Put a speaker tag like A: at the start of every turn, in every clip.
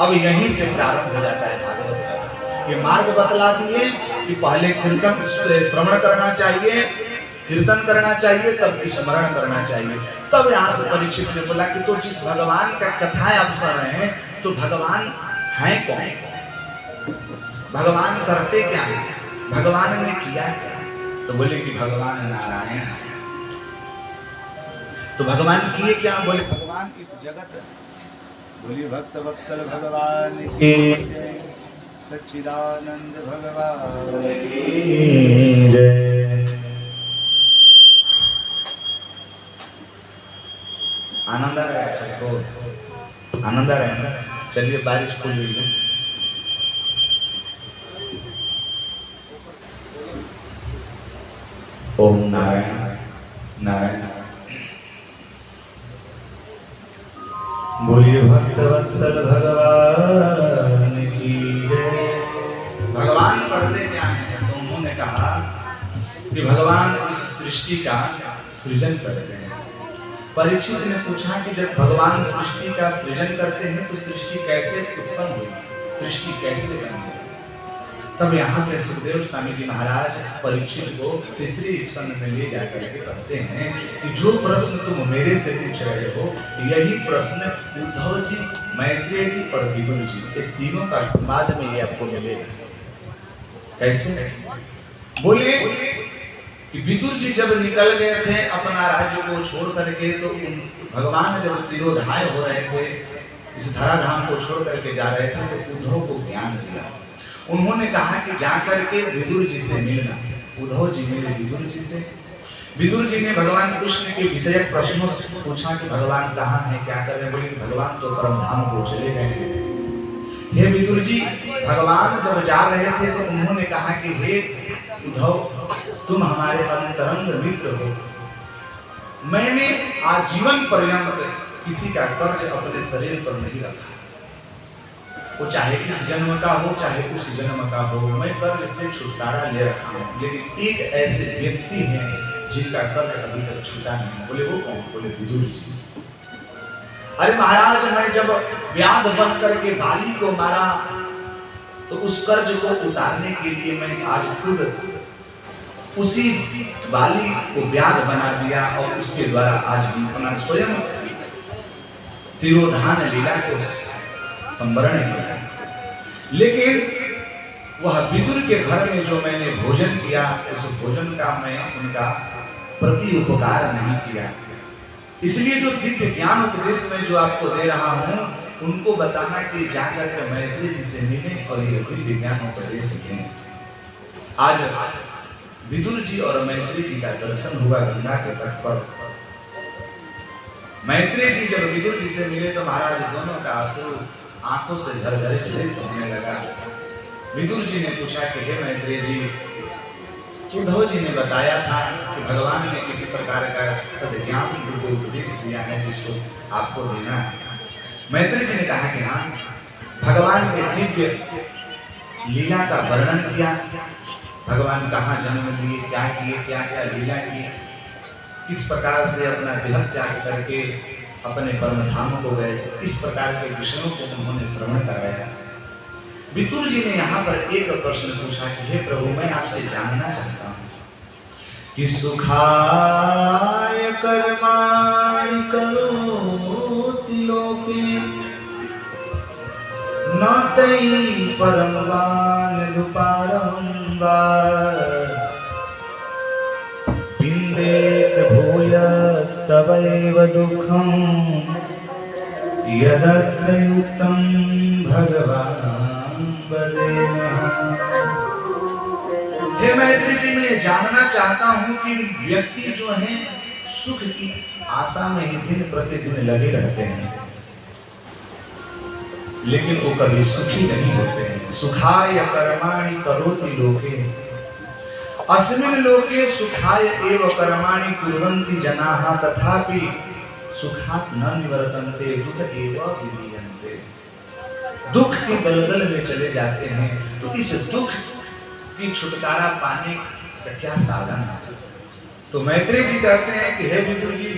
A: अब यहीं से प्रारंभ हो जाता है भागवत कथा। ये मार्ग बतला दिए कि पहले कीर्तन श्रवण करना चाहिए, कीर्तन करना चाहिए, तब स्मरण करना चाहिए। तब यहाँ से परीक्षित ने बोला कि तो जिस भगवान का कथाएं आप कर रहे हैं, तो भगवान हैं कौन, भगवान करते क्या है, भगवान ने किया क्या? तो बोले कि भगवान नारायण है। तो भगवान किए क्या? बोले भगवान इस जगत, बोलिए भक्त वत्सल भगवान की जय, सच्चिदानंद भगवान की जय। आनंद आ रहा है सबको? आनंद आ रहा है ना? चलिए बारिश खुल रही है। ओम नारायण नारायण। बोलिए भक्त वत्सल भगवान की जय। भगवान करते क्या है? तो उन्होंने कहा कि भगवान इस सृष्टि का सृजन करते हैं। परीक्षित ने पूछा कि जब भगवान सृष्टि का सृजन करते हैं तो सृष्टि कैसे उत्पन्न हुई, सृष्टि कैसे बनी? तब यहाँ से सुखदेव स्वामी जी महाराज परीक्षित को तीसरी स्कंद में ले जाकर के कहते हैं कि जो प्रश्न तुम मेरे से पूछ रहे हो, यही प्रश्न उद्धव जी, मैत्रेय जी और विदुर जी, ये तीनों का बाद में ये आपको मिलेगा। कैसे? बोले कि विदुर जी जब निकल गए थे अपना राज्य को छोड़ करके, तो भगवान जब तिरोधाय हो रहे थे, इस धराधाम को छोड़ करके जा रहे थे, तो उद्धव को ज्ञान दिया। उन्होंने कहा कि जाकर के विदुर जी से मिलना। उद्धव जी मिले विदुर जी से। विदुर जी ने भगवान कृष्ण के विषय प्रश्नों से पूछा कि भगवान कहाँ है, क्या कर रहे हैं? बोले कि भगवान तो परम धाम को चले गए। हे विदुर जी, भगवान जब जा रहे थे तो उन्होंने कहा कि हे उद्धव, तुम हमारे अंतरंग मित्र हो, मैंने आजीवन पर्यंत किसी का कर्ज अपने शरीर पर नहीं रखा, वो चाहे इस जन्म का हो चाहे उस जन्म का हो, मैं कर्ज से छुटकारा ले रखा हूँ। लेकिन एक ऐसे व्यक्ति हैं जिनका कर्ज अभी तक छूटा नहीं। बोले वो कौन? बोले विदुर जी। अरे महाराज, मैं जब व्याध बन करके बाली को मारा तो उस कर्ज को उतारने के लिए मैं आज खुद उसी बाली को व्याध बना दिया और उसके द्वारा आज अपना स्वयं तिरोधान लीला को संवरण किया। लेकिन वह विदुर के घर में जो मैंने भोजन किया, उस भोजन का मैं उनका प्रति उपकार नहीं किया। इसलिए जो दिव्य ज्ञान उपदेश में जो आपको दे रहा हूँ, उनको बताना कि जाकर के मैत्रेय जी से मिलें और ये दिव्य ज्ञान उपदेश दें। आज विदुर जी और मैत्रेय जी का दर्शन हुआ गंगा के तट पर। मैत्रेय जी जब विदुर जी से मिले तो महाराज दोनों का आंसू आंखों से झरझरित होने लगा। विदुर जी ने पूछा कि हे मैत्रेय जी, उद्धव जी ने बताया था कि भगवान ने किसी प्रकार का सद्ज्ञान को उपदेश दिया है जिसको आपको देना है। मैत्रेय जी ने कहा कि हाँ, भगवान के दिव्य लीला का वर्णन किया। भगवान कहाँ जन्म लिए, क्या किए, क्या क्या लीला की, किस प्रकार से अपना देह त्याग करके अपने परम धाम को गए, इस प्रकार के विषयों को उन्होंने श्रवण कराया। विदुर जी ने यहाँ पर एक प्रश्न पूछा कि हे प्रभु, मैं आपसे जानना चाहता हूँ कि सुखाय कर्माणि करोति लोके न तै परम वानुपारं वा विन्देत भूयस्तवैव दुःखं यदर्थयुक्तं भगवान् वदेमः। हे मैत्रेय जी, मैं जानना चाहता हूँ कि व्यक्ति जो है सुख की आशा में ही दिन प्रतिदिन लगे रहते हैं, लेकिन वो कभी सुखी नहीं होते हैं। सुखाय कर्माणि करोति लोके अस्मिन् लोके सुखाय एव कर्माणि कुर्वन्ति जनाः तथापि सुखात् न निवर्तन्ते दुःख एव विलीयन्ते। दुख के दलदल में चले जाते हैं, तो इस दुख की छुटकारा पाने का क्या साधन है? तो मैत्रेय जी कहते हैं कि हे विदुर जी,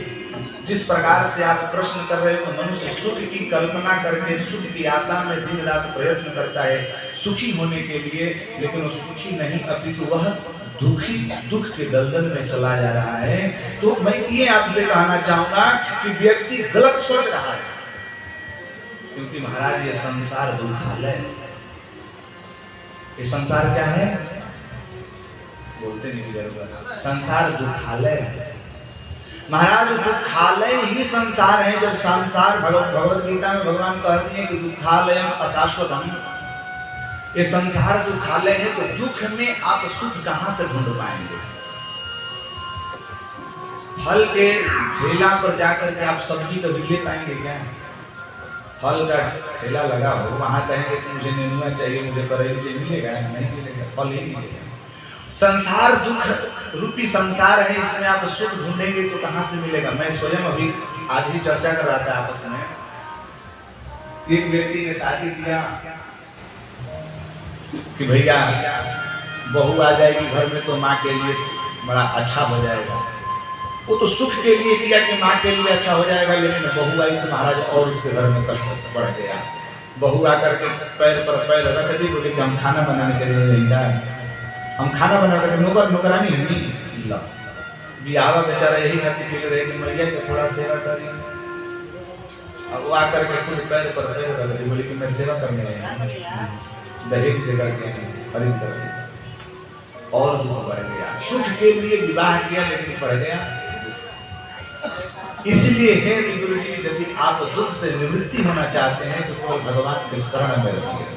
A: जिस प्रकार से आप प्रश्न कर रहे हो, मनुष्य सुख की कल्पना करके सुख की आशा में दिन रात प्रयत्न करता है सुखी होने के लिए, लेकिन वो सुखी नहीं अपितु वह दुख के दलदल में चला जा रहा है। तो मैं ये आपसे कहना चाहूंगा कि व्यक्ति गलत सोच रहा है, क्योंकि महाराज ये संसार दुखालय, ये संसार क्या है? बोलते नहीं जरूर, संसार दुखालय है महाराज। दुखालय ही संसार है। जब संसार भगवत गीता में भगवान कहते हैं कि दुखालयम अशाश्वतम, ये संसार दुखालय है, तो दुख में आप सुख कहां से ढूंढ पाएंगे? फल के ठेला पर जाकर के आप सब्जी कभी ले पाएंगे क्या? फल का ठेला लगा हो, वहां कहेंगे कि मुझे नेनुआ चाहिए, मुझे करेला चाहिए, मिलेगा? नहीं मिलेगा, फल ही नहीं मिलेगा। संसार दुख रूपी संसार है, इसमें आप सुख ढूंढेंगे तो कहां से मिलेगा? मैं स्वयं अभी आज ही चर्चा कर रहा था आपस में, एक व्यक्ति ने शादी किया कि भैया बहू आ जाएगी घर में तो माँ के लिए बड़ा अच्छा हो जाएगा। वो तो सुख के लिए किया कि माँ के लिए अच्छा हो जाएगा, लेकिन बहू आई तो महाराज और उसके घर में कष्ट बढ़ गया। बहू आकर के पैर पर पैर रख दी, बोले कि हम खाना बनाने के लिए नहीं जाए, हम खाना बना कर नौकरानी नहीं ला बियावा बेचारा यही खातिर के रहे कि मैया के थोड़ा सेवा करी। अब वो आकर के खुद पैर पर पैर रख दी, बोले कि मैं सेवा करने आया हूं, दहेज देकर के खरीद कर, और दुख बढ़ गया। सुख के लिए विवाह किया लेकिन बढ़ गया। इसलिए हे गुरु जी, यदि आप दुख से निवृत्ति होना चाहते हैं तो भगवान के शरण में रहिए।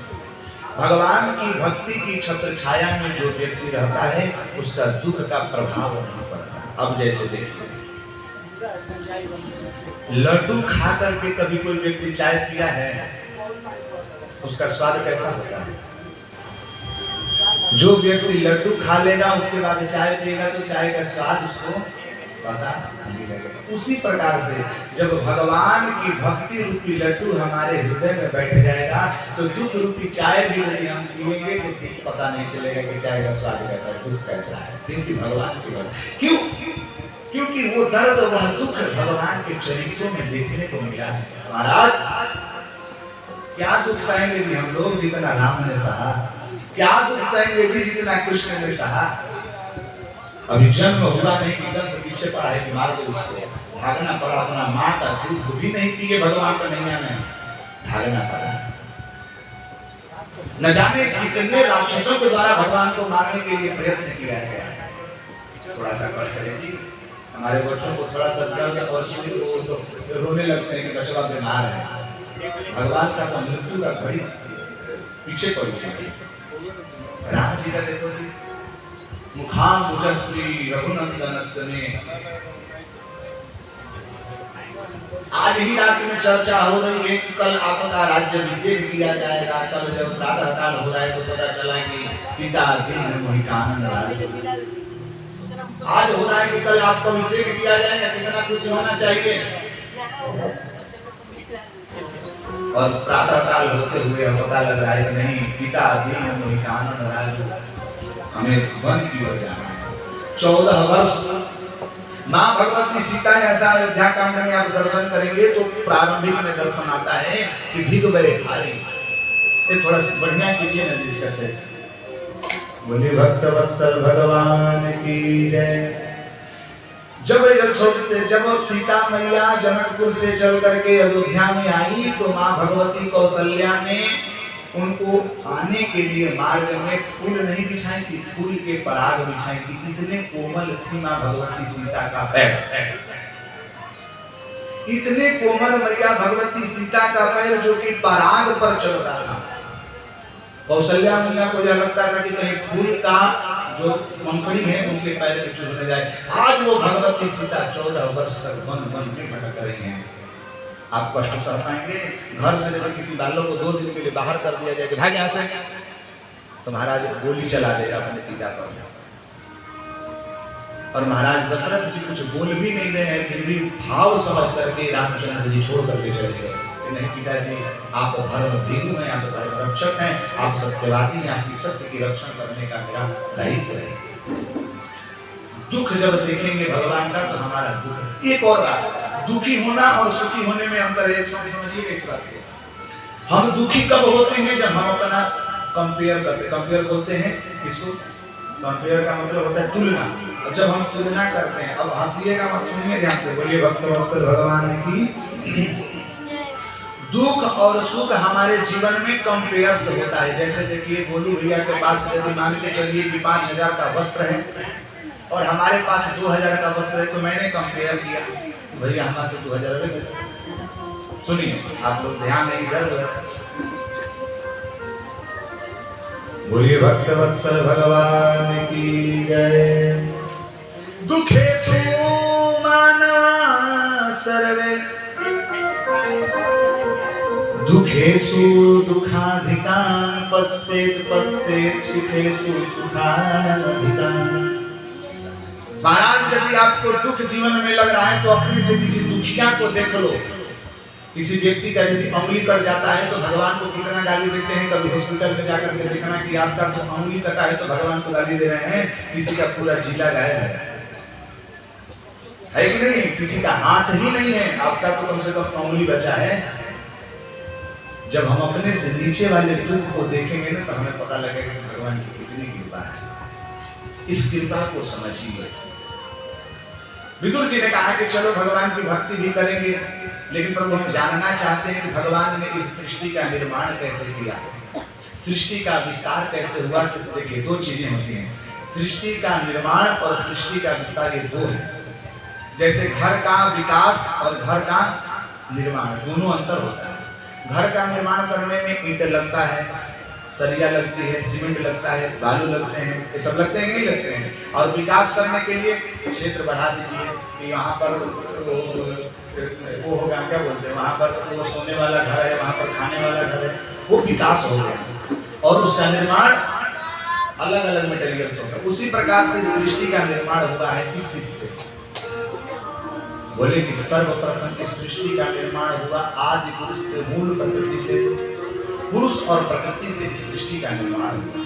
A: भगवान की भक्ति की छत्र छाया में जो व्यक्ति रहता है उसका दुख का प्रभाव नहीं पड़ता। अब जैसे देखिए, लड्डू खा करके कभी कोई व्यक्ति चाय पिया है, उसका स्वाद कैसा होता है? जो व्यक्ति लड्डू खा लेगा उसके बाद चाय पिएगा तो चाय का स्वाद उसको पता नहीं लगेगा। उसी प्रकार से जब भगवान की भक्ति रूपी लड्डू हमारे हृदय में बैठ जाएगा तो दुख रूपी चाय भी यदि हम पिएंगे तो दुख पता नहीं चलेगा कि चाय का स्वाद कैसा है, दुख कैसा है। क्योंकि भगवान की भक्ति, क्यों? क्योंकि वो दर्द, वह दुख भगवान के चरित्रों में देखने को मिला है। महाराज क्या दुख सहेंगे जी हम लोग जितना राम ने सहा, क्या दुख सहेंगे जी जितना कृष्ण ने सहा। अभी जन्म हुआ नहीं कि कंस पीछे पड़ा है कि मार दो उसको, भागना पड़ा, अपना माँ का दूध भी नहीं पिए भगवान का नैया में भागना पड़ा। न जाने कितने राक्षसों के द्वारा भगवान को मारने के लिए प्रयत्न किया गया है। थोड़ा सा कष्ट करें जी, हमारे बच्चों को थोड़ा सा दर्द और शरीर को तो रोने लगते हैं कि बच्चा बीमार है। भगवान का तो मृत्यु का घड़ी पीछे पड़ गया। राम जी का देखो जी, मुखाम्बुजश्री रघुनंदनस्ने, आज ही रात में चर्चा हो रही है कि कल आपका राज्याभिषेक किया जाएगा। कल जब प्रातः काल हो रहा है तो पता चला कि पिता दीन मोहिकानंद राज, आज हो रहा है कि कल आपका अभिषेक किया जाएगा। कितना कुछ होना चाहिए। और प्रातः काल होते हुए पता लग रहा है कि नहीं, पिता दीन मोहिकानंद राज हमें वन की ओर जाना है। 14 वर्ष माँ भगवती सीता ऐसा अयोध्या कांड में आप दर्शन करेंगे तो प्रारंभिक में दर्शन आता है कि भीग गए भारी। ये थोड़ा बढ़िया कीजिए ना जिसका से बोले भक्त वत्सल भगवान की जय। जब सीता मैया जनकपुर से चल करके अयोध्या में आई तो माँ भगवती कौशल्या ने उनको आने के लिए मार्ग में फूल नहीं बिछाई थी, फूल के पराग बिछाई थी। इतने कोमल थी माँ भगवती सीता का पैर, इतने कोमल मैया भगवती सीता का पैर जो कि पराग पर चलता था। कौशल्या मैया को यह लगता था कि कहीं फूल का जो पंखड़ी है उनके पैर में चुभ जाए। आज वो भगवती सीता 14 वर्ष तक वन में भटक रही हैं। आप कष्ट सह पाएंगे? घर से लेकर किसी बालों को 2 दिन के लिए बाहर कर दिया जाए कि भाग यहाँ से, तो महाराज गोली चला देगा अपने पिता पर। और महाराज दशरथ जी कुछ बोल भी नहीं रहे हैं, फिर भी भाव समझ करके रामचंद्र जी छोड़ करके चले गए। नहीं पिताजी, आप धर्म भीरु हैं, आप धर्म रक्षक हैं, आप सत्यवादी हैं, आपकी सत्य की रक्षा करने का मेरा दायित्व है। दुख जब देखेंगे भगवान का तो हमारा दुख। एक और बात, दुखी होना और सुखी होने में अंतर है, समझिए इस बात को। हम दुखी कब होते हैं? जब हम अपना कंपेयर करते, कंपेयर बोलते हैं इसको, कंपेयर का मतलब होता है तुलना। और जब हम तुलना करते हैं, अब हंसिएगा मत, सुनिए ध्यान से, बोलिए भक्तवत्सल भगवान की। दुख और सुख हमारे जीवन में कंपेयर से होता है। जैसे देखिए गोलू भैया के पास यदि मान के चलिए कि 5000 का वस्त्र है और हमारे पास 2000 का वस्त्र है, तो मैंने कंपेयर किया, भैया हमारे 2000 में। सुनिए आप लोग ध्यान नहीं इधर, बोलिए भक्तवत्सल भगवान की जय। दुखेषु मानवा सर्वे, दुखेषु दुखाधिकान् पश्येत् पश्येत् सुखेषु सुखाधिकान्। महाराज यदि आपको दुख जीवन में लग रहा है तो अपने से किसी दुखिया को देख लो। किसी व्यक्ति का यदि अंगुली कट जाता है तो भगवान को कितना गाली देते हैं। कभी हॉस्पिटल में जाकर के देखना कि आपका तो अंगुली कटा है तो भगवान को गाली दे रहे हैं, किसी का पूरा जिला गायब है कि नहीं? किसी का हाथ ही नहीं है, आपका तो कम से कम अंगुली बचा है। जब हम अपने से नीचे वाले दुख को देखेंगे ना तो हमें पता लगेगा कि भगवान की कितनी कृपा है। इस कृपा को समझिए। विदुर जी ने कहा कि चलो भगवान की भक्ति भी करेंगे, लेकिन प्रभु हम जानना चाहते हैं कि भगवान ने इस सृष्टि का निर्माण कैसे किया, सृष्टि का विस्तार कैसे हुआ। देखिए दो चीजें होती हैं, सृष्टि का निर्माण और सृष्टि का विस्तार, ये दो है। जैसे घर का विकास और घर का निर्माण, दोनों अंतर होता है। घर का निर्माण करने में ईंट लगता है, सरिया लगती है, सीमेंट लगता है, बालू लगते हैं, ये सब लगते हैं नहीं लगते हैं। और विकास करने के लिए क्षेत्र बढ़ा दीजिए कि यहाँ पर वो होगा, क्या बोलते हैं, वहाँ पर वो सोने वाला घर है, वहाँ पर खाने वाला घर है, वो विकास हो गया और उसका निर्माण अलग अलग मटेरियल्स होगा। उसी प्रकार से सृष्टि का निर्माण हुआ है। किस किस से? बोले कि सर्वप्रथम इस सृष्टि का निर्माण हुआ आदि पुरुष से, मूल प्रकृति से। पुरुष और प्रकृति से इस सृष्टि का निर्माण हुआ।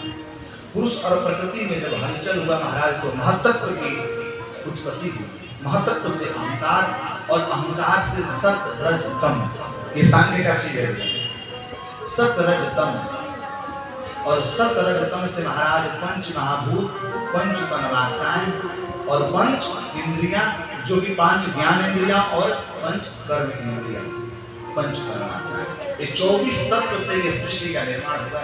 A: पुरुष और प्रकृति में जब हलचल हुआ महाराज, तो महत्त्व की उत्पत्ति हुई। महत्त्व से अहंकार और अहंकार से सत रज तम, ये सांख्य का चीज है। सत रज तम और सत रज तम से महाराज पंच महाभूत, पंच तन्मात्राएं और पंच इंद्रियां, जो कि 5 ज्ञान इंद्रियां और 5 कर्म इंद्रियां, पंच तन्मात्राएं, ये 24 तत्व से ये सृष्टि का निर्माण हुआ।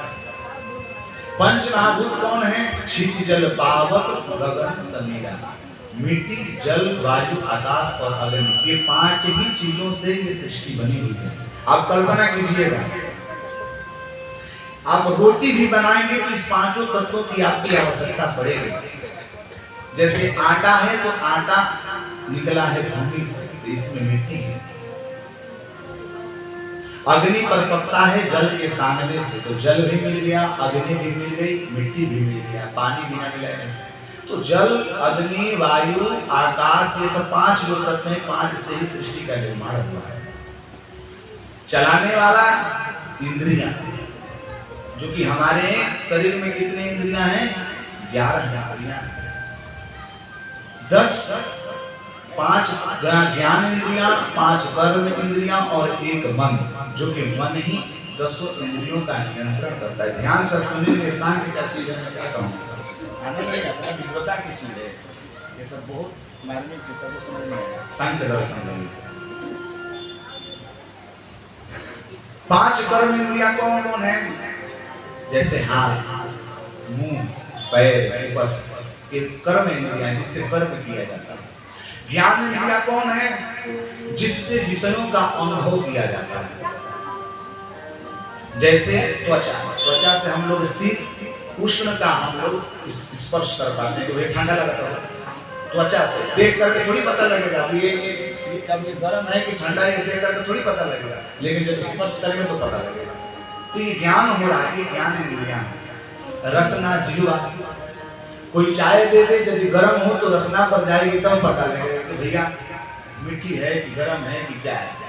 A: पंच महाभूत कौन है? क्षिति जल पावक गगन समीरा, मिट्टी जल वायु आकाश और अग्नि, ये 5 ही चीजों से ये सृष्टि बनी हुई है। आप कल्पना कीजिएगा, आप रोटी भी बनाएंगे तो इस 5 तत्वों की आपकी आवश्यकता पड़ेगी। जैसे आटा है तो आटा निकला है भूमि से, तो इसमें मिट्टी है। अग्नि पर पकता है जल के सामने से, तो जल भी मिल गया, अग्नि भी मिल गई, मिट्टी भी मिल गया, पानी बिना मिला नहीं। तो जल, अग्नि, वायु, आकाश, ये सब 5 जो तत्व हैं, 5 से ही सृष्टि का निर्माण हुआ है। चलाने वाला इंद्रियां, जो कि हमारे शरीर में कितनी इंद्रियां हैं? 11 इंद्रियां। 5 ज्ञान इंद्रियां, 5 कर्म इंद्रियां और 1 मन, जो कि मन ही 10 इंद्रियों का नियंत्रण करता है। ध्यान से सुनिए, सांख्य का चीज है, मैं क्या कहूँ, आनंद नहीं आता, विद्वता की चीज है। ये सब बहुत मार्मिक है, सबको समझ में आएगा। सांख्य दर्शन में 5 कर्म इंद्रियां कौन कौन है? जैसे हाथ, मुंह, पैर, बस, ये कर्म इंद्रियां, जिससे कर्म किया जाता है। ज्ञान इंद्रिया कौन है? जिससे विषयों का अनुभव किया जाता है। जैसे त्वचा, त्वचा से हम लोग शीत उष्ण का हम लोग स्पर्श कर पाते हैं, तो ये ठंडा लगता है। त्वचा से देख करके थोड़ी पता लगेगा अब ये गर्म है कि ठंडा है, देख करके थोड़ी पता लगेगा, लेकिन जब स्पर्श करेंगे तो पता लगेगा। तो ये ज्ञान हो रहा है, ये ज्ञान इंद्रियां है। रसना जीवा, कोई चाय दे दे, यदि गर्म हो तो रसना पर जाएगी, तब पता लगेगा कि भैया मीठी है कि गर्म है कि क्या है।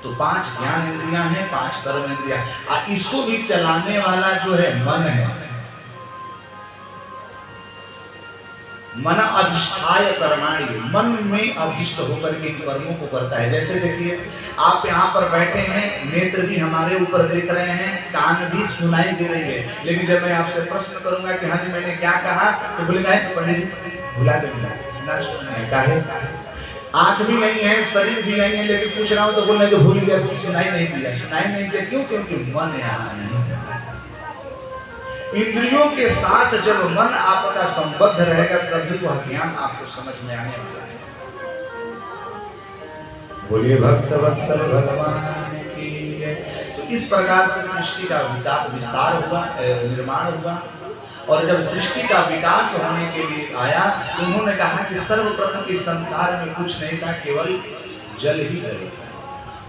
A: तो 5 ज्ञान इंद्रियां हैं, 5 कर्म इंद्रियां। इसको भी चलाने वाला जो है मन है। मन अधिष्ठाय कर्माणि, मन में अधिष्ठ होकर के कर्मों को करता है। जैसे देखिए आप यहाँ पर बैठे हैं, नेत्र भी हमारे ऊपर देख रहे हैं, कान भी सुनाई दे रही है, लेकिन जब मैं आपसे प्रश्न करूंगा कि हाँ जी मैंने क्या कहा, तो बोलेंगे पंडित जी भुला देंगे ना, सुनने है। आंख भी यही है, शरीर भी यही है, लेकिन पूछ रहा हूँ तो बोलने को भूल गया, सुनाई नहीं दिया। सुनाई नहीं दिया क्यों? क्योंकि मन यहाँ नहीं। इंद्रियों के साथ जब मन आपका संबद्ध रहेगा तभी वह ज्ञान आपको समझ में आने वाला है। बोलिए भक्त वत्सल भगवान की जय। तो इस प्रकार से सृष्टि का विस्तार हुआ, निर्माण हुआ। और जब सृष्टि का विकास होने के लिए आया तो उन्होंने कहा कि सर्वप्रथम इस संसार में कुछ नहीं था, केवल जल ही जल था।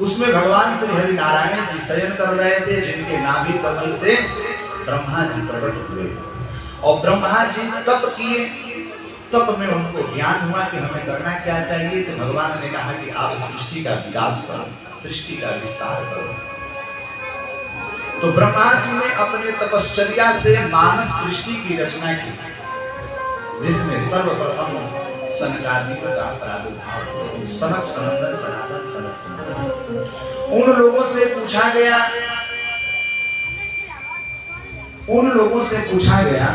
A: उसमें भगवान श्री हरि नारायण जी शयन कर रहे थे, जिनके नाभि कमल से ब्रह्मा जी प्रकट हुए। और ब्रह्मा जी तप किए, तप में उनको ज्ञान हुआ कि हमें करना क्या चाहिए। तो भगवान ने कहा कि आप सृष्टि का विकास करो, सृष्टि का विस्तार करो। तो ब्रह्मा जी ने अपने तपश्चर्या से मानस सृष्टि की रचना की, जिसमें सर्वप्रथम सनकादिकों का प्रादुर्भाव, सनक सनंदन सनातन सनक। उन लोगों से पूछा गया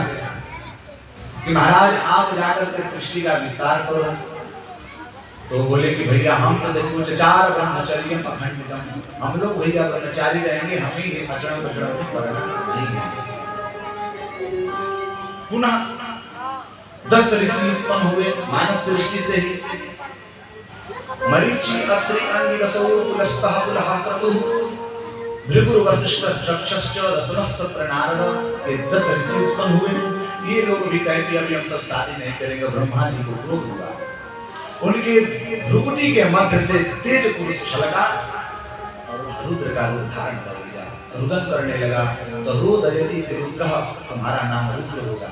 A: कि महाराज आप जाकर के सृष्टि का विस्तार करो। तो बोले कि भैया हम तो देखो चार ब्रह्मचर्य अखंडितम, हम लोग भैया ब्रह्मचारी रहेंगे, हमें ये अचरण बचरण करना नहीं है। पुनः 10 ऋषि उत्पन्न हुए मानस सृष्टि से ही। मरीचि अत्रि अंगिरसौ पुलस्तः पुलः क्रतुः भृगु वशिष्ठ दक्षश्च रसनस्तत्र नारद, ये 10 ऋषि उत्पन्न हुए। ये लोग भी कहे कि अभी हम सब शादी नहीं करेंगे। ब्रह्मा जी को क्रोध हुआ, उनके भ्रुकुटी के मध्य से तेज पुरुष छलका और रुद्र का रूप धारण कर लिया, रुदन करने लगा। तो रुदयति रुद्र, तुम्हारा नाम रुद्र होगा।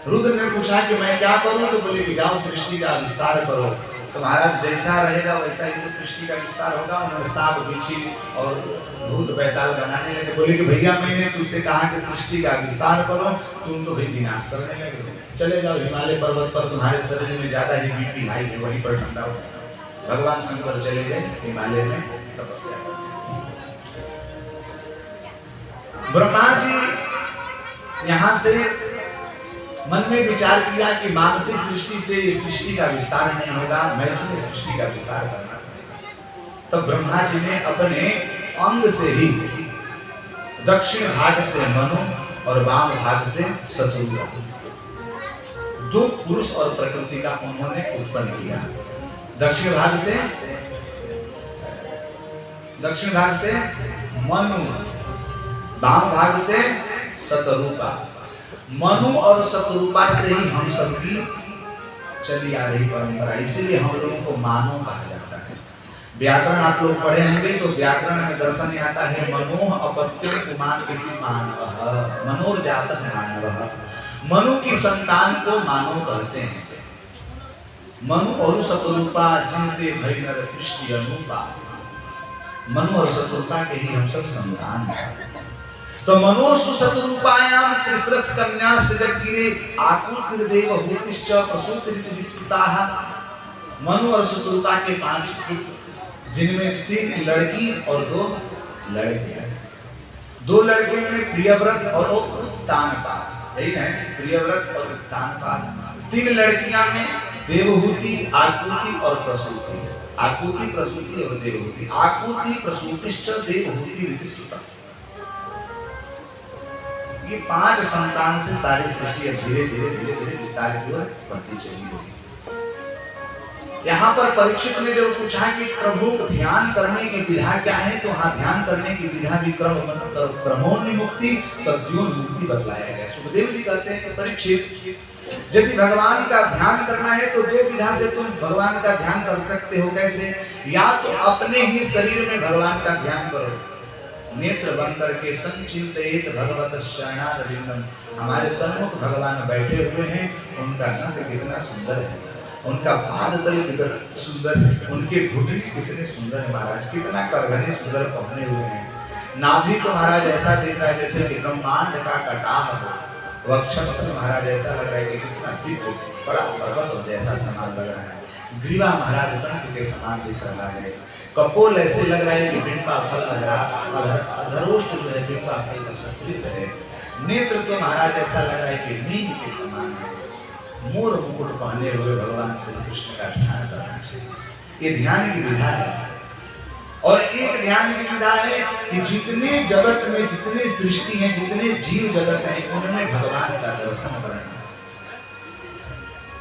A: रुद्र ने पूछा कि मैं क्या करूं? तो बोले कि जाओ सृष्टि का विस्तार करो। तो महाराज जैसा रहेगा वैसा ही तो सृष्टि का विस्तार होगा। उन्होंने सांप बिच्छी और भूत बैताल बनाने लगे। बोले कि भैया मैंने तुझसे कहा कि सृष्टि का विस्तार करो, तुम तो भी विनाश करने लगे। चले जाओ हिमालय पर्वत पर, तुम्हारे शरीर में ज्यादा ही बीपी हाई है, वहीं पर ठंडा हो। भगवान शंकर चले गए हिमालय में तपस्या करने। ब्रह्मा जी यहाँ से मन में विचार किया कि मानसिक सृष्टि से इस सृष्टि का विस्तार नहीं होगा, मैथुन सृष्टि का विस्तार करना। तब ब्रह्मा जी ने अपने अंग से ही दक्षिण भाग से मनु और वाम भाग से शत्रुघ्न, 2 पुरुष और प्रकृति का उन्होंने उत्पन्न किया। दक्षिण भाग से मनु, वाम भाग से शतरूपा। मनु और शतरूपा से ही हम सबकी चली आ रही परंपरा, इसीलिए हम लोगों को मानव कहा जाता है। व्याकरण आप लोग पढ़े होंगे तो व्याकरण में दर्शन में आता है मनोह अपत्यम कुमार मानवः, मनोर्जातः मानवः। मनु की संतान को मानव कहते हैं। मनु और शतरूपा जिनते भई नर सृष्टि अनुपा, मनु और शतरूपा के ही हम सब संतान हैं। तो मनोस्तु शतरूपायाम तिस्रस कन्या सृजगिरे आकुतिर्देव भूतिश्च प्रसूतिरिति विस्मृताः। मनु और शतरूपा के 5 पुत्र, जिनमें 3 लड़की और 2 लड़के। 2 लड़के में प्रियव्रत और उत्तानपाद, यही है प्रियव्रत और उत्तानपाद। 3 लड़कियां में देवहूति, आकुति और प्रसूति। आकुति, प्रसूति और देवहूति। आकुति प्रसूतिश्च देवहूति विस्मृता। ये 5 संतान से सारी सृष्टि धीरे धीरे विस्तार की ओर बढ़ती चली गई। यहाँ पर परीक्षित ने जब पूछा कि प्रभु ध्यान करने की विधा क्या है, तो हाँ ध्यान करने की विधा भी क्रमोन्मुक्ति सद्योन्मुक्ति बतलाया गया। सुखदेव जी कहते हैं कि परीक्षित, यदि भगवान का ध्यान करना है तो 2 विधा से तुम भगवान का ध्यान कर सकते हो। कैसे? या तो अपने ही शरीर में भगवान का ध्यान करो, नेत्र बंद करके संचिंतित भगवत शरणारविंदम। हमारे सन्मुख भगवान बैठे हुए हैं, उनका नख कितना सुंदर है, उनका पाद तल कितना सुंदर है, उनके घुटने कितने सुंदर है महाराज, कितना करघने सुंदर पहने हुए हैं। नाभि तो महाराज ऐसा दिख रहा है जैसे कि ब्रह्मांड का कटाह हो, वक्षस्थ महाराज ऐसा लग रहा है कि कितना दिव्य बड़ा पर्वत जैसा समान लग रहा है। ग्रीवा महाराज कंठ के समान दिख रहा है। कपोल ऐसे लग रहा है कि बिंबा फल अधरोष्ट जो है बिंबा फल का सदृश है। नेत्र तो महाराज ऐसा लग रहा है कि नीम के समान है। मोर मुकुट पहने हुए भगवान श्री कृष्ण का ध्यान करना चाहिए। ये ध्यान की विधा है। और एक ध्यान की विधा है कि जितने जगत में जितने सृष्टि हैं, जितने जीव जगत हैं, उनमें भगवान का दर्शन करना।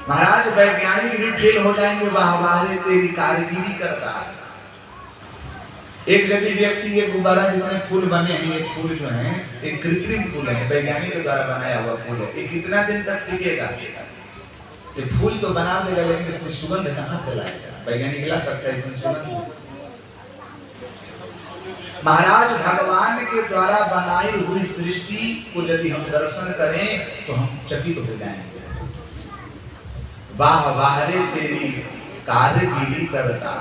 A: महाराज वैज्ञानिक भी फेल हो जाएंगे, वाह रे तेरी कारीगिरी करता। एक यदि व्यक्ति ये गुब्बारा जितने फूल बने हैं, ये फूल जो हैं एक कृत्रिम फूल है, वैज्ञानिक के द्वारा बनाया हुआ फूल है। ये कितना दिन तक टिकेगा? ये फूल तो बना देगा, लेकिन इसमें सुगंध कहाँ से लाएगा? वैज्ञानिक ला सकता है इसमें सुगंध? महाराज भगवान के द्वारा बनाई हुई सृष्टि को यदि हम दर्शन करें तो हम चकित हो जाएंगे। वाह वाह रे तेरी कारीगिरी करता।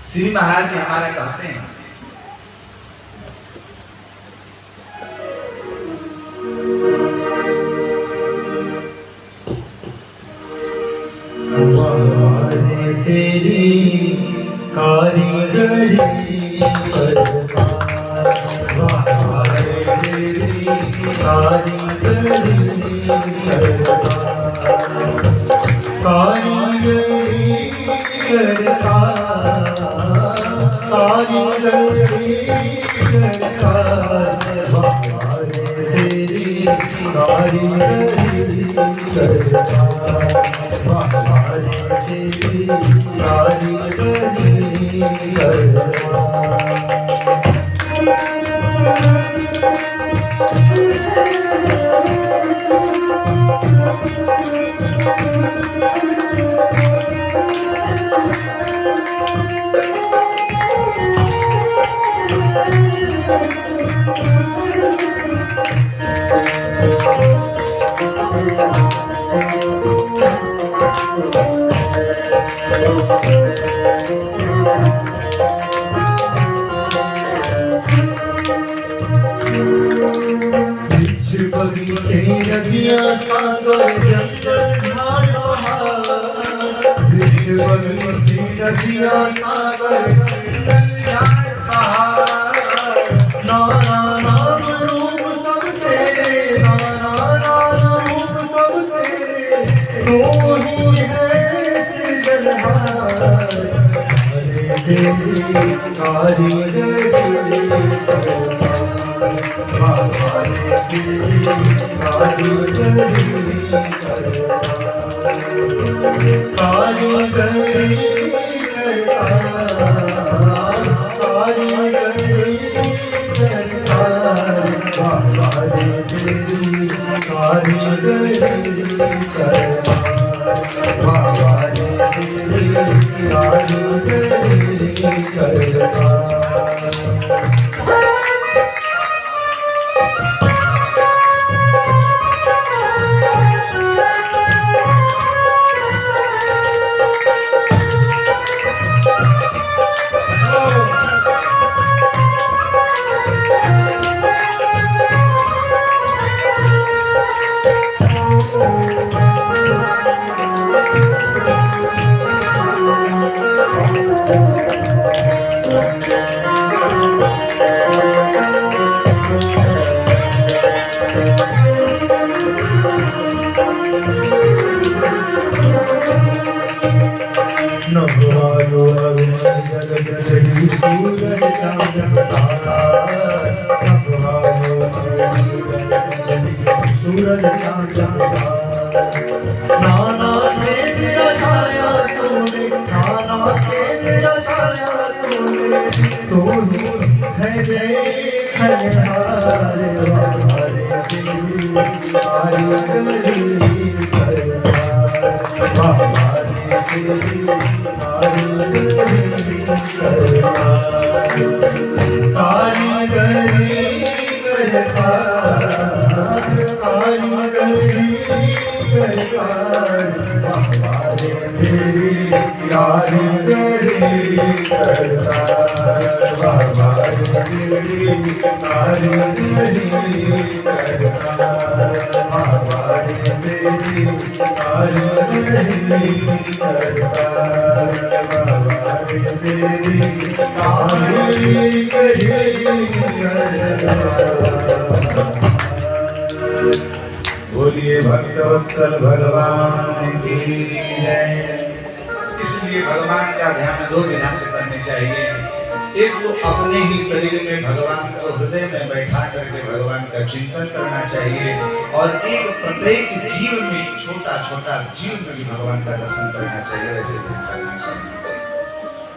A: श्री महाराज जी हमारे कहते हैं
B: वाह रे तेरी कारीगरी
C: कारीगरी करता
A: बोलिए भक्तवत्सल भगवान की जय। इसलिए भगवान का ध्यान दो विधा से करने चाहिए। एक तो अपने ही शरीर में भगवान को हृदय में बैठा करके भगवान का चिंतन करना चाहिए, और एक प्रत्येक जीव में, छोटा छोटा जीव में भी भगवान का दर्शन करना चाहिए, ऐसे करना चाहिए।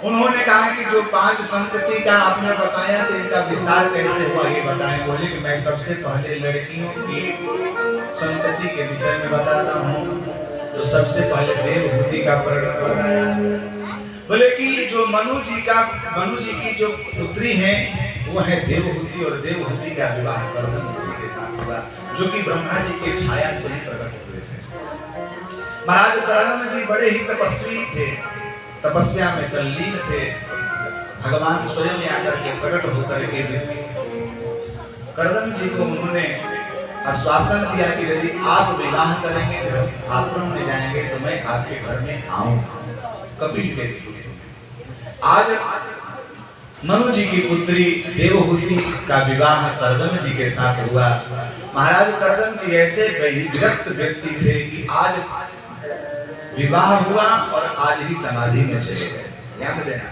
A: उन्होंने कहा कि जो 5 संतति का आपने बताया तो इनका विस्तार कैसे हुआ ये बताएं। बोले कि मैं सबसे पहले लड़कियों की संतति के विषय में बताता हूँ। तो सबसे पहले देवहूति का प्रकरण बताया। बोले कि जो मनु जी की जो पुत्री है वो है देवहूति, और देवहूति का विवाह कर्दम ऋषि के साथ हुआ, जो कि ब्रह्मा जी के छाया से ही प्रकट हुए थे। महाराज कर्दम जी बड़े ही तपस्वी थे, तपस्या में तल्लीन थे। भगवान स्वयं आकर के प्रकट होकर के कर्दम जी को उन्होंने आश्वासन दिया कि यदि आप विवाह करेंगे, आश्रम में जाएंगे, तो मैं आपके घर में आऊंगा। कपिल के आज मनु जी की पुत्री देवहूति का विवाह कर्दम जी के साथ हुआ। महाराज कर्दम जी ऐसे विरक्त व्यक्ति थे कि आज विवाह हुआ और आज ही समाधि में चले गए। ध्यान देना,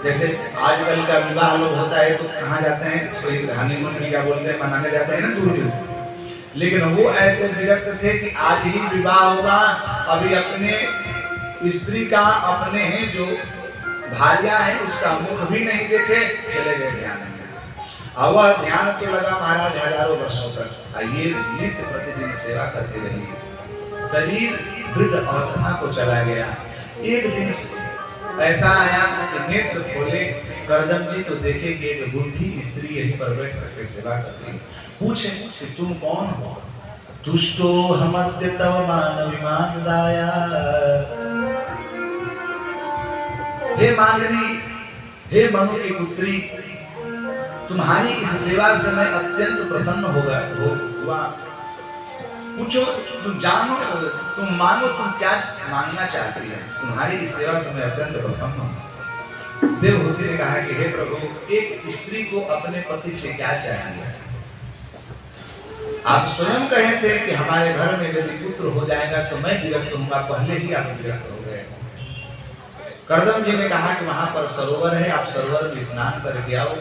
A: जैसे आजकल का विवाह लोग होता है तो कहाँ जाते हैं, कोई हनीमून भी क्या बोलते हैं, मनाने जाते हैं ना दूर। लेकिन वो ऐसे विरक्त थे कि आज ही विवाह हुआ, अभी अपने स्त्री का, अपने हैं जो भार्या है उसका मुख भी नहीं देखे, चले गए ध्यान में। और वह ध्यान तो लगा महाराज हजारों वर्षों तक। ये नित्य प्रतिदिन सेवा करते रही, शरीर वृद्ध अवस्था को चला गया। एक दिन ऐसा आया कि नेत्र खोले कर्दम जी तो देखे कि एक बूढ़ी स्त्री यहीं पर बैठ करके सेवा करती। पूछे कि तुम कौन हो? तुष्टो हमद्य तव मान विमान दाया। हे मानवी, हे मनु की पुत्री, तुम्हारी इस सेवा से मैं अत्यंत प्रसन्न हुआ। पूछो, तुम जानो, तुम मानो, तुम क्या मांगना चाहती है? तुम्हारी इस सेवा से मैं अत्यंत प्रसन्न हूँ। देवहूति ने कहा कि हे प्रभु, एक स्त्री को अपने पति से क्या चाहिए? आप स्वयं कहे थे कि हमारे घर में यदि पुत्र हो जाएगा तो मैं विरक्त होऊंगा, पहले ही आप विरक्त हो गए। कर्दम जी ने कहा कि वहां पर सरोवर है, आप सरोवर में स्नान करके आओ।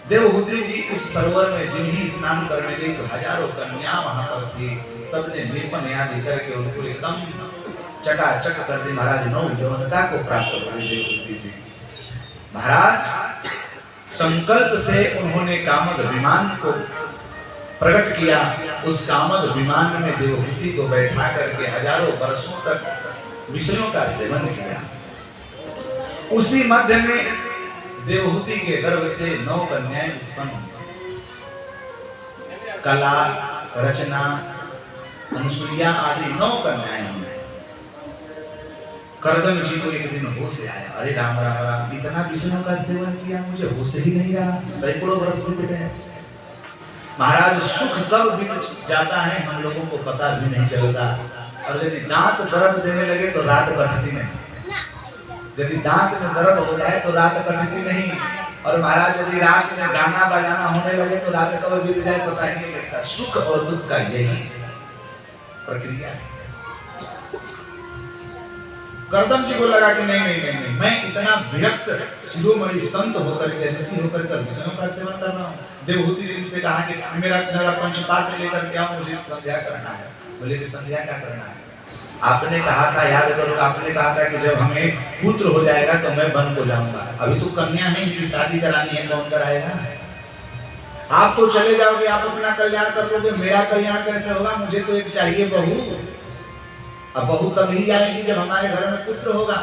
A: देवहूति जी उस सरोवर में जिन ही स्नान करने गई तो हजारों कन्या वहां पर थी। सबने निर्पण आदि करके उनको एकदम चकाचक कर दी। महाराज नौ यौवनता को प्राप्त कर दी देवहूति जी। महाराज संकल्प से उन्होंने कामद विमान को प्रकट किया। उस कामद विमान में देवहूति को बैठा करके हजारों वर्षों तक विषयों का सेवन किया। उसी मध्य में देवहूति के गर्भ से 9 कन्याएं उत्पन्न हुई। कला, रचना, अनुसुईया आदि 9 कन्याएं हुई। कर्दम जी को एक दिन होश आया, अरे राम राम राम, इतना विष्णु का सेवन किया, मुझे होश ही नहीं रहा। सैकड़ों वर्ष बीत गए। महाराज सुख कब बीत जाता है हम लोगों को पता भी नहीं चलता। और यदि दांत दर्द देने लगे तो रात कटती नहीं। यदि दांत में दर्द हो जाए तो रात कटती नहीं। और महाराज यदि रात में गाना बजाना होने लगे तो रात कब बीत जाए पता ही नहीं लगता। सुख और दुख का यही प्रक्रिया है। कर्दम जी को लगा कि नहीं, मैं इतना विरक्त शिरोमणि संत होकर के, ऋषि होकर के विष्णु का सेवन कर रहा हूँ। देवहूति जी से कहा कि मेरा पंचपात्र लेकर के आओ, मुझे संध्या करना है। बोले कि संध्या क्या करना है? आपने कहा था, याद करो, आपने कहा था कि जब हमें पुत्र हो जाएगा तो मैं वन को जाऊंगा। अभी तो कन्या है, इनकी शादी करानी है, कौन कराएगा? आप तो चले जाओगे, आप अपना कल्याण कर लोगे, मेरा कल्याण कैसे होगा? मुझे तो एक चाहिए बहू। अब बहू तभी आएगी जब हमारे घर में पुत्र होगा।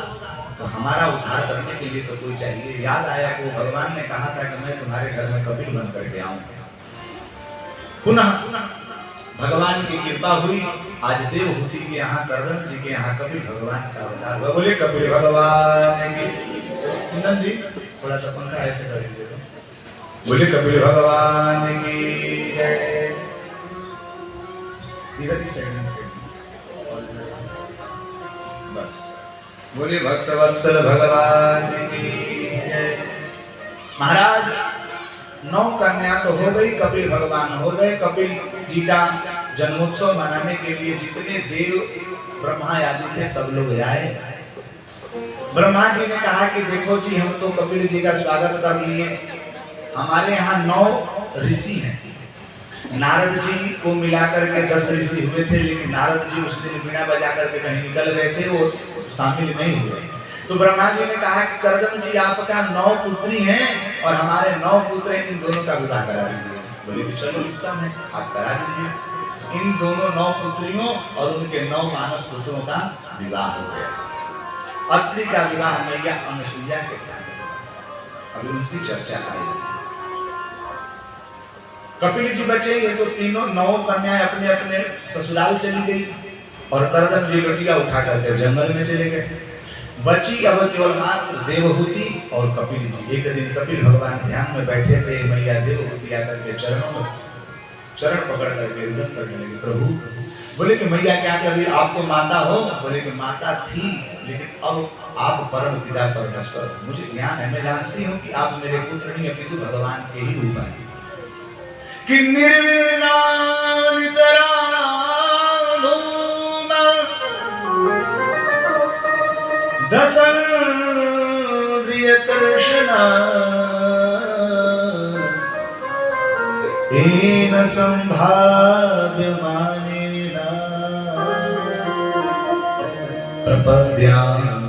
A: तो हमारा उद्धार करने के लिए तो कोई चाहिए। याद आया कि भगवान ने कहा था कि मैं तुम्हारे घर में कपिल बन करके आऊंगा। पुनः भगवान की कृपा हुई। आज देवहूति के यहाँ, कर्दम जी के यहाँ कपिल भगवान का अवतार हुआ। बोले कपिल भगवान की। कुंदन जी थोड़ा सा पंखा ऐसे कर दीजिए तो। बोले कपिल भगवान की जय। इधर ही साइड में बोले भक्तवत्सल भगवान की जय। महाराज 9 कन्या तो हो गई, कपिल भगवान हो गए। कपिल जी का जन्मोत्सव मनाने के लिए जितने देव ब्रह्मा आदि थे सब लोग आए। ब्रह्मा जी ने कहा कि देखो जी, हम तो कपिल जी का स्वागत कर लिए, हमारे यहाँ 9 ऋषि हैं। नारद जी को मिलाकर के 10 ऋषि हुए थे, लेकिन नारद जी उस दिन बिना बजा करके कहीं निकल गए थे, वो शामिल नहीं हुए। तो ब्रह्मा जी ने कहा कि करदम जी, आपका 9 पुत्री हैं और हमारे 9 पुत्र हैं, इन दोनों का विवाह करा दीजिए। बोले कि चलो उत्तम है, आप करा दीजिए। इन दोनों 9 पुत्रियों और उनके 9 मानस पुत्रों का विवाह हो गया। अत्रि का विवाह मैया अनसुईया के साथ। अभी उसकी चर्चा करेंगे। कपिल जी बचे, ये तो तीनों 9 कन्याएं अपने अपने ससुराल चली गई और करदम जी लुटिया उठा करके जंगल में चले गए। बची अब केवल मात्र देवहूति और कपिल जी। एक दिन कपिल भगवान ध्यान में बैठे थे, मैया देवहूति आकर के चरण पकड़ करके रुदन करने लगी। प्रभु बोले कि मैया क्या कर रही, आप तो माता हो। बोले कि माता थी, लेकिन अब आप परम पिता परमेश्वर हो। मुझे ज्ञान है, मैं जानती हूँ कि आप मेरे पुत्र नहीं अपितु भगवान के ही रूप हैं। कि एन संभाव्यमानेन प्रपद्यामं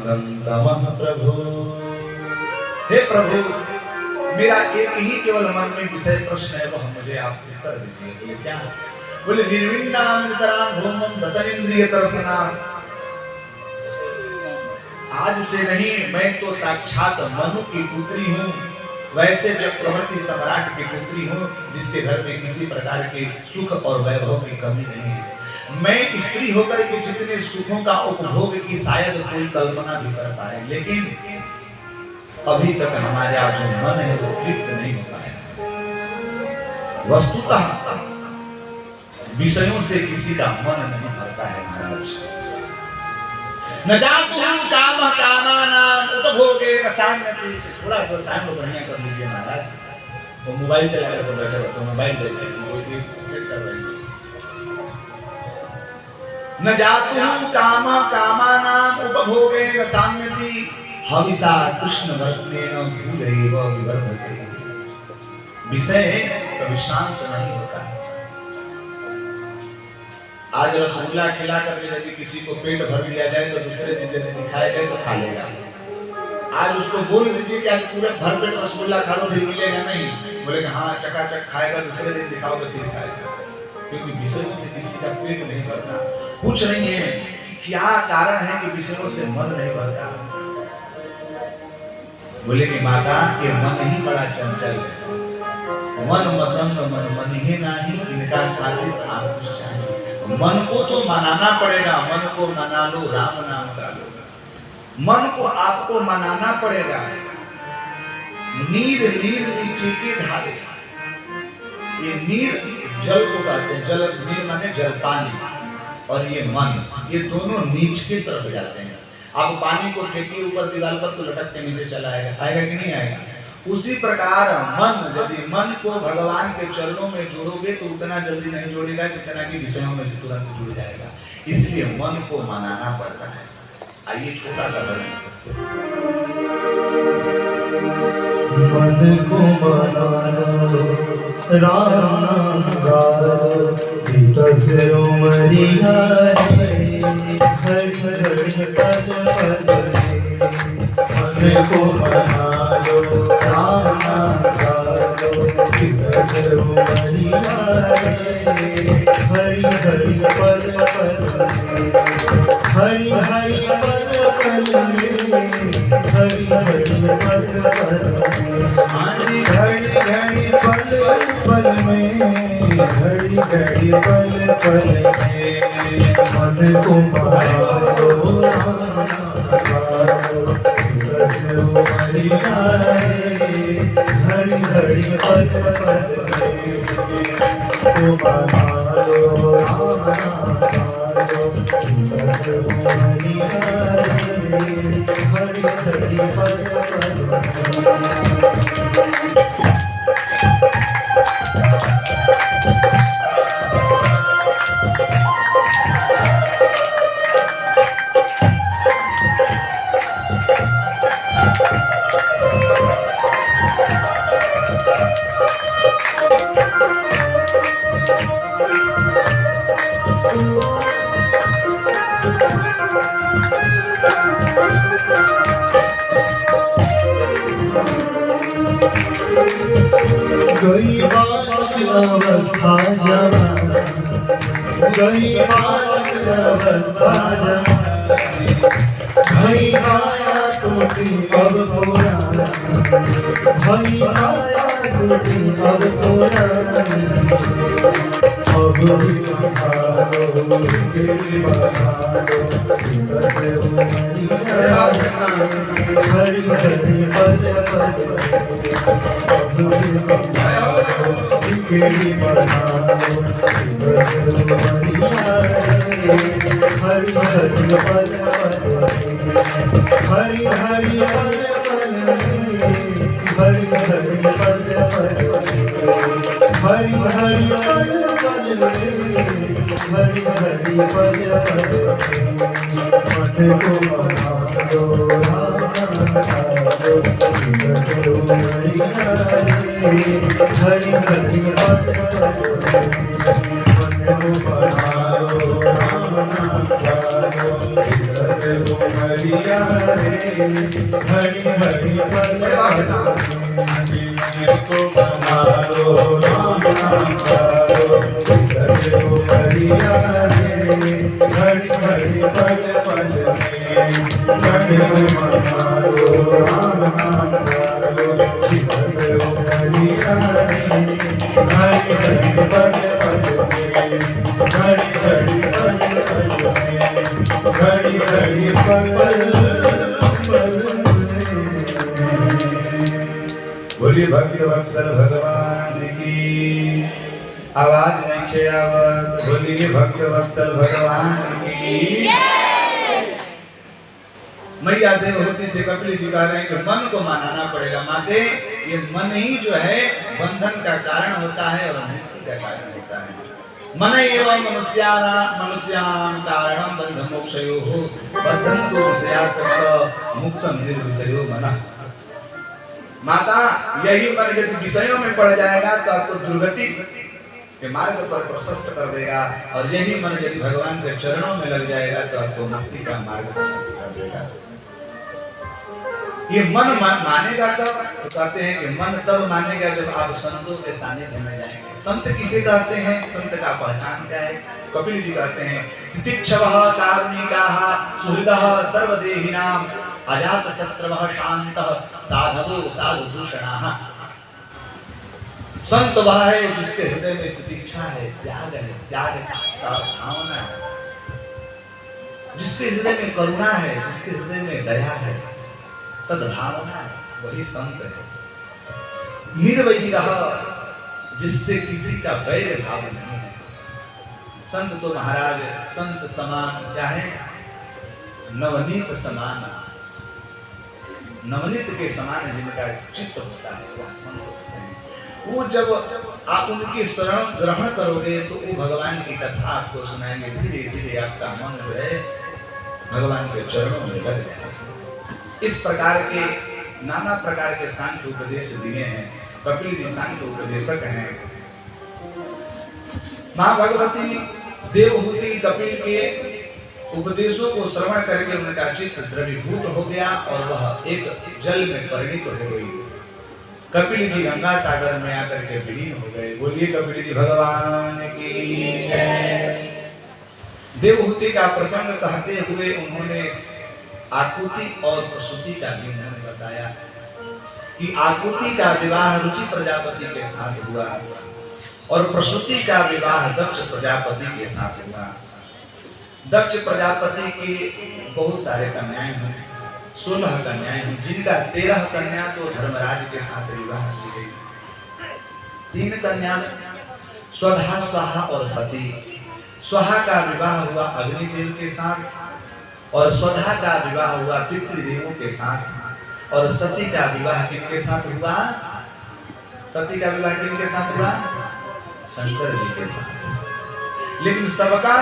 A: तमः प्रभु। हे प्रभु, मेरा एक ही केवल मन में विषय प्रश्न है, वह मुझे आप उत्तर दीजिए। बोले क्या? बोले निर्विन्नाम नितराम भूमम दशनेन्द्रिय दर्शनाम। आज से नहीं, मैं तो साक्षात मनु की पुत्री हूँ, वैसे चक्रवर्ती सम्राट की पुत्री हूँ, जिसके घर में किसी प्रकार के सुख और वैभव की कमी नहीं है। मैं स्त्री होकर के जितने सुखों का उपभोग की शायद कोई कल्पना भी कर पाए, लेकिन अभी तक हमारा जो मन है वो तृप्त नहीं हो पाया। वस्तुतः विषयों से किसी का मन नहीं भरता है महाराज। न जातु काम कामानाम उपभोगे न साम्यति। थोड़ा सा साइंड बढ़िया कर लीजिए महाराज। वो मोबाइल चला कर बैठे हो तो मोबाइल देखते हैं, कोई भी सेट कर रहे हैं। न जातु काम कामानाम उपभोगे न साम्यति हविषा कृष्ण वर्तेन भूलैव विवर्धते। विषय कभी शांत नहीं होता है। आज रसगुल्ला खिला करके यदि किसी को पेट भर दिया जाए तो दूसरे दिन यदि दिखाया जाए तो खा लेगा। आज उसको बोल दीजिए कि आज पूरे भर पेट रसगुल्ला खा लो, फिर मिलेगा नहीं। बोलेगा हाँ चकाचक खाएगा, दूसरे दिन दिखाओगे फिर खाएगा। क्योंकि विषयों से किसी का पेट नहीं भरता। पूछ रही है क्या कारण है कि विषयों से मन नहीं भरता। बोले कि माता के मन ही बड़ा चंचल है। मन मदन मन मन ही नहीं, इनका खातिर आप कुछ चाहिए। मन को तो मनाना पड़ेगा, मन को मना लो, राम नाम का लो। मन को आपको मनाना पड़ेगा। नीर नीर नीचे के धारे, ये नीर जल को कहते हैं। जल नीर माने जल, पानी, और ये मन, ये दोनों नीच की तरफ जाते हैं। आप पानी को फेंकिए ऊपर दीवार पर तो लटक के नीचे चला आएगा कि नहीं आएगा? उसी प्रकार मन, यदि मन को भगवान के चरणों में जोड़ोगे तो उतना जल्दी नहीं जोड़ेगा जितना कि विषयों में तुरंत जुड़ जाएगा। इसलिए मन को मनाना पड़ता है। आइए छोटा सा भजन।
B: मन को मनाना राम नाम गाओ, भीतर से उमरिया हरि हरि पद पद। मन को मना लो राम नाम गाओ, भीतर से उमरिया हरि हरि पद पद। हरि हरि पद पद, हरि हरि पद पद। घड़ी घड़ी पल पल में, घड़ी घड़ी पल पल में। मन को मारो घड़ी घड़ी पल पल में। हरि पद गई बात अवस्था जमा गई बात अवस्था जमा भई माया टूटी अब पुराना भई माया टूटी अब पुराना अब भी संभालो तेरी बहारो हरि हरि पद पद केली बहारो हरि हरि पद हरि हरि पद हरि हरि पद हरि हरि पद हरि हरि पद मत को बहारो हरि हरि पद मन को बहारो राम नाम गारो हरि हरि हरि पद को बहारो राम नाम गारो हरि हरि हरि पद पद मन को बहारो राम नाम गारो हरि हरि हरि पद हरि हरि हरि हरि
A: बोलिए भक्त वत्सल भगवान की आवाज नहीं खे आवत। बोलिए भक्त वत्सल भगवान की। मैया देवहूति से कपिल जी कह रहे हैं कि मन को मानाना पड़ेगा। माते ये मन ही जो है बंधन का कारण होता है और मुक्ति का कारण होता है। मन एवं मनुष्याणां कारणं बंध मोक्षयोः बद्धन्तु विषयासक्त मुक्तं निर्विषयो मनः। माता यही मन यदि विषयों में पड़ जाएगा तो आपको दुर्गति के मार्ग पर प्रशस्त कर देगा और यही मन यदि भगवान के चरणों में लग जाएगा तो आपको मुक्ति का मार्ग प्रशस्त कर देगा। ये मन मानेगा कब? तो कहते हैं कि मन तब मानेगा जब आप संतों के सानिध्य में जाएंगे। संत किसे कहते हैं? संत का पहचान क्या है? कपिल जी कहते हैं तितिक्षवः कारुणिकाः सुहृदः सर्वदेहिनां अजात शत्रवः शान्तः साधवो साधुभूषणाः। संत वह है जिसके हृदय में तितिक्षा है, त्याग है, त्याग का भावना है, जिसके हृदय में करुणा है, जिसके हृदय में दया है, सद्भावना है, वही संत है। निर्वैरः जिससे किसी का वैर भाव नहीं है। संत तो महाराज संत समान क्या है? नवनीत समान, नवनीत के समान जिनका चित्त होता है वह संत होते हैं। वो जब आप उनकी शरण ग्रहण करोगे तो वो भगवान की कथा आपको सुनाएंगे। धीरे धीरे आपका मन जो है भगवान के चरणों में लग जाएगा। इस प्रकार के नाना प्रकार के सांख्य उपदेश दिए हैं। कपिल जी सांख्य उपदेशक हैं। मां भगवती देवहूति कपिल के उपदेशों को श्रवण करके उनका चित्त द्रवीभूत हो गया और वह एक जल में परिणित हो गई। कपिल जी गंगा सागर में आकर के विलीन हो गए। बोलिए कपिल जी भगवान की जय। देवहूति का प्रसंग कहते हुए उन्होंने आकुति और प्रसूति का भी उन्होंने बताया कि आकुति का विवाह रुचि प्रजापति के साथ हुआ और प्रसूति का विवाह दक्ष प्रजापति के साथ हुआ। दक्ष प्रजापति की बहुत सारे कन्याएं हुई, 16 कन्याएं हुई, जिनका 13 कन्या तो धर्मराज के साथ विवाह की गई। 3 कन्या स्वधा, स्वाहा और सती। स्वाहा का विवाह हुआ अग्निदेव के साथ, और स्वधा का विवाह हुआ पितृदेवों के साथ, और सती का विवाह किनके साथ हुआ? सती का विवाह किनके साथ हुआ? शंकर जी के साथ। लेकिन सबका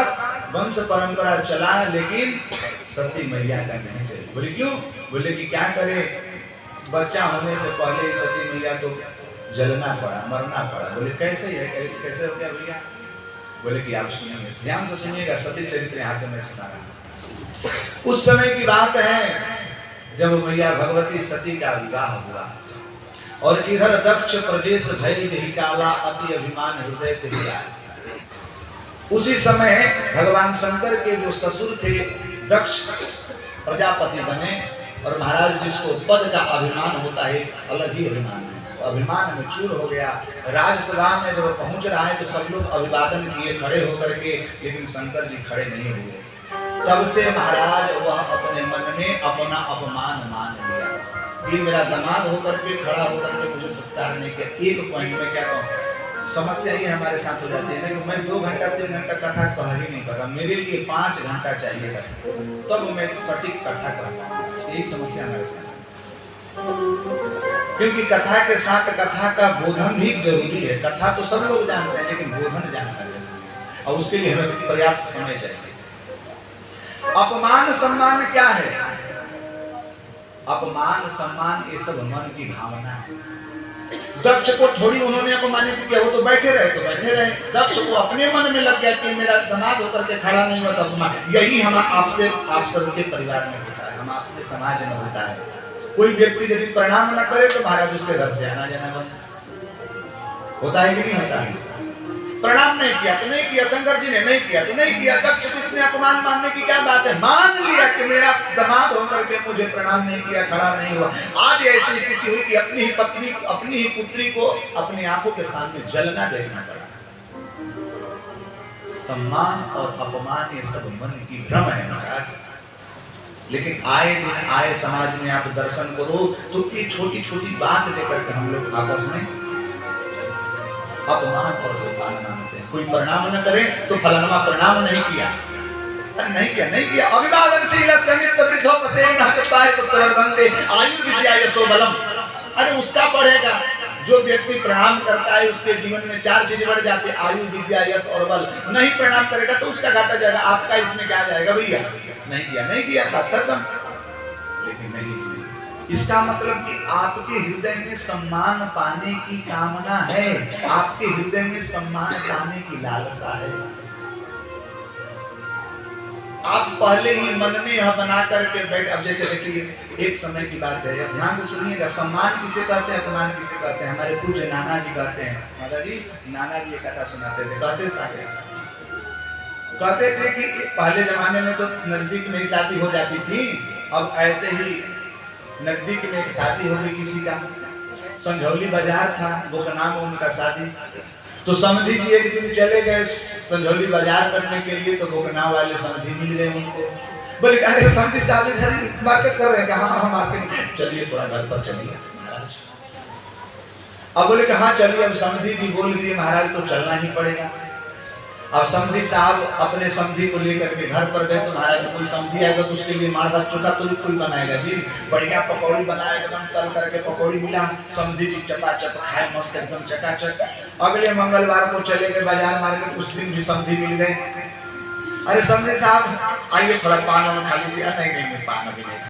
A: वंश परंपरा चला, लेकिन सती मैया का नहीं चली। बोले क्यों? बोले कि क्या करे, बच्चा होने से पहले ही सती मैया को जलना पड़ा, मरना पड़ा। बोले कैसे है, कैसे हो गया भैया? बोले कि आप सुनिए, ध्यान से सुनिएगा, सती चरित्र यहाँ से मैं सुना रहा हूं। उस समय की बात है जब मैया भगवती सती का विवाह हुआ, और इधर दक्ष प्रजेश भय देहि काला अति अभिमान हृदय से हिला। उसी समय भगवान शंकर के जो ससुर थे दक्ष प्रजापति बने, और महाराज जिसको पद का अभिमान होता है, अलग ही अभिमान है, अभिमान में चूर हो गया। राजसभा में जब पहुंच रहा है तो सब लोग अभिवादन किए खड़े होकर के, लेकिन शंकर जी खड़े नहीं हुए। तब से महाराज वह अपने मन में अपना अपमान मान लिया कि मेरा दामाद होकर के खड़ा होकर के मुझे सत्कार नहीं किया। एक पॉइंट में क्या कहूँ, समस्या ये हमारे साथ हो जाती है ना कि मैं 2 घंटा 3 घंटा कथा कह ही नहीं करता, मेरे लिए 5 घंटा चाहिए तब मैं सटीक कथा करता हूँ। यही समस्या हमारे साथ, क्योंकि कथा के साथ कथा का बोधन भी जरूरी है। कथा तो सब लोग जानते हैं, लेकिन बोधन जानना है, और उसके लिए हमें पर्याप्त समय चाहिए। अपमान सम्मान क्या है? अपमान सम्मान ये सब मन की भावना है। दक्ष को थोड़ी उन्होंने अपमानित किया, वो तो बैठे रहे। दक्ष को अपने मन में लग गया कि मेरा दामाद होकर के खड़ा नहीं हुआ, अपमान। यही हम आप सबके परिवार में होता है, हम आपके समाज में होता है। कोई व्यक्ति यदि प्रणाम न करे तो महाराज उसके घर से आना जाना बंद होता है कि नहीं होता है? प्रणाम नहीं किया तो नहीं किया, शंकर जी ने नहीं किया तो नहीं किया। दक्ष को इसमें अपमान मानने की क्या बात है? मान लिया कि मेरा दामाद होकर के मुझे प्रणाम नहीं किया, खड़ा नहीं हुआ। आज ऐसी स्थिति हुई कि अपनी ही पत्नी, अपनी ही पुत्री को अपनी आंखों के सामने जलना देखना पड़ा। सम्मान और अपमान ये सब मन की भ्रम है महाराज। लेकिन आए दिन आए समाज में आप दर्शन करो तो ये छोटी छोटी बात लेकर के हम लोग आपस में अपमान और सम्मान मानते हैं। कोई प्रणाम न करे तो फलाना प्रणाम नहीं किया। अभिवादनशील संयुक्त वृद्धो पसेन हतपाय तो सर्वंते आयु विद्या यशो बलम। अरे उसका बढ़ेगा, जो व्यक्ति प्रणाम करता है उसके जीवन में 4 चीजें बढ़ जाती है, आयु विद्या यश और बल। नहीं प्रणाम करेगा तो उसका घाटा जाएगा, आपका इसमें क्या जाएगा भैया? नहीं किया बात खत्म। लेकिन नहीं, इसका मतलब कि आपके हृदय में सम्मान पाने की कामना है, आपके हृदय में सम्मान पाने की लालसा है। आप पहले ही मन में यह बना करके बैठ। अब जैसे देखिए एक समय की बात है, ध्यान से सुनिएगा। सम्मान किसे कहते हैं, अपमान किसे कहते हैं? हमारे पूज्य नाना जी कहते हैं, माता जी नाना जी एक कथा सुनाते थे, कहते थे कि पहले जमाने में तो नजदीक में ही शादी हो जाती थी। अब ऐसे ही नजदीक में एक शादी हो गई किसी का, संझौली बाजार था वो का नाम, उनका शादी। तो समधी जी एक दिन चले गए संझौली बाजार करने के लिए, तो बोकना वाले समधी मिल गए उनको। बोले अरे समधी साहब इधर मार्केट कर रहे हैं? हाँ मार्केट, चलिए थोड़ा घर पर चलिए महाराज। अब बोले हाँ चलिए। अब समधी जी बोल दिए महाराज तो चलना ही पड़ेगा। अब समधी साहब अपने समधी को लेकर के घर पर गए, तो महाराज कोई समधी आएगा तो उसके लिए मारदा चोखा कोई बनाएगा जी, बढ़िया पकौड़ी बनाएगा, एकदम तल करके पकौड़ी मिला। समधी जी चपाचप खाए मस्त एकदम चकाचक। अगले मंगलवार को चले गए बाजार मार्केट, उस दिन भी समधी मिल गए। अरे समधी साहब आइए थोड़ा पान खा लीजिए। नहीं पान अभी नहीं।